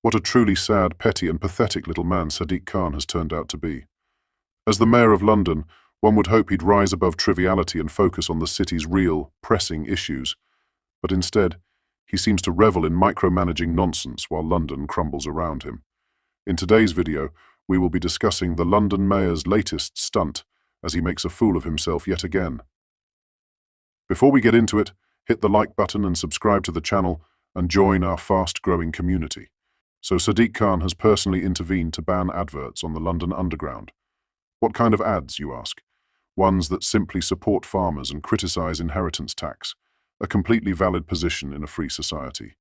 What a truly sad, petty and pathetic little man Sadiq Khan has turned out to be. As the mayor of London, one would hope he'd rise above triviality and focus on the city's real, pressing issues. But instead, he seems to revel in micromanaging nonsense while London crumbles around him. In today's video, we will be discussing the London mayor's latest stunt as he makes a fool of himself yet again. Before we get into it, hit the like button and subscribe to the channel and join our fast-growing community. So Sadiq Khan has personally intervened to ban adverts on the London Underground. What kind of ads, you ask? Ones that simply support farmers and criticize inheritance tax, a completely valid position in a free society.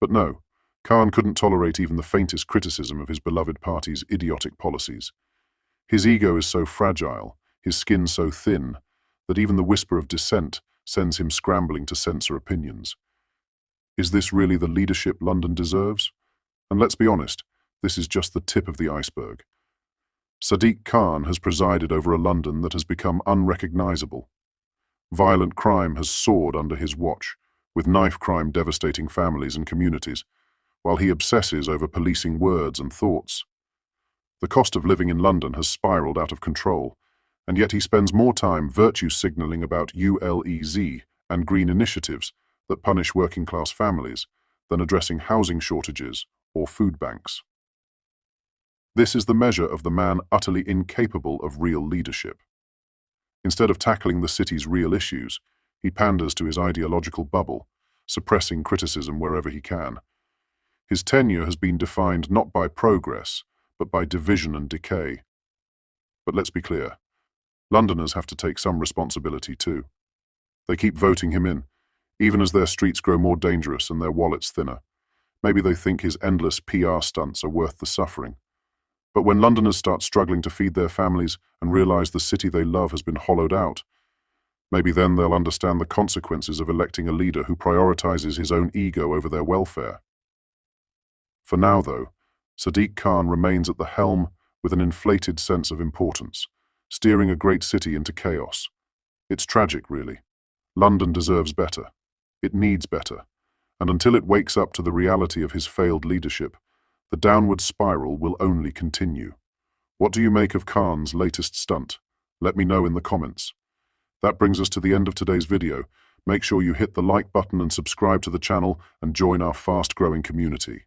But no, Khan couldn't tolerate even the faintest criticism of his beloved party's idiotic policies. His ego is so fragile, his skin so thin, that even the whisper of dissent sends him scrambling to censor opinions. Is this really the leadership London deserves? And let's be honest, this is just the tip of the iceberg. Sadiq Khan has presided over a London that has become unrecognizable. Violent crime has soared under his watch, with knife crime devastating families and communities, while he obsesses over policing words and thoughts. The cost of living in London has spiraled out of control, and yet he spends more time virtue signaling about ULEZ and green initiatives that punish working-class families than addressing housing shortages or food banks. This is the measure of the man utterly incapable of real leadership. Instead of tackling the city's real issues, he panders to his ideological bubble, suppressing criticism wherever he can. His tenure has been defined not by progress, but by division and decay. But let's be clear, Londoners have to take some responsibility too. They keep voting him in, even as their streets grow more dangerous and their wallets thinner. Maybe they think his endless PR stunts are worth the suffering. But when Londoners start struggling to feed their families and realize the city they love has been hollowed out, maybe then they'll understand the consequences of electing a leader who prioritizes his own ego over their welfare. For now, though, Sadiq Khan remains at the helm with an inflated sense of importance, steering a great city into chaos. It's tragic, really. London deserves better. It needs better. And until it wakes up to the reality of his failed leadership, the downward spiral will only continue. What do you make of Khan's latest stunt? Let me know in the comments. That brings us to the end of today's video. Make sure you hit the like button and subscribe to the channel and join our fast-growing community.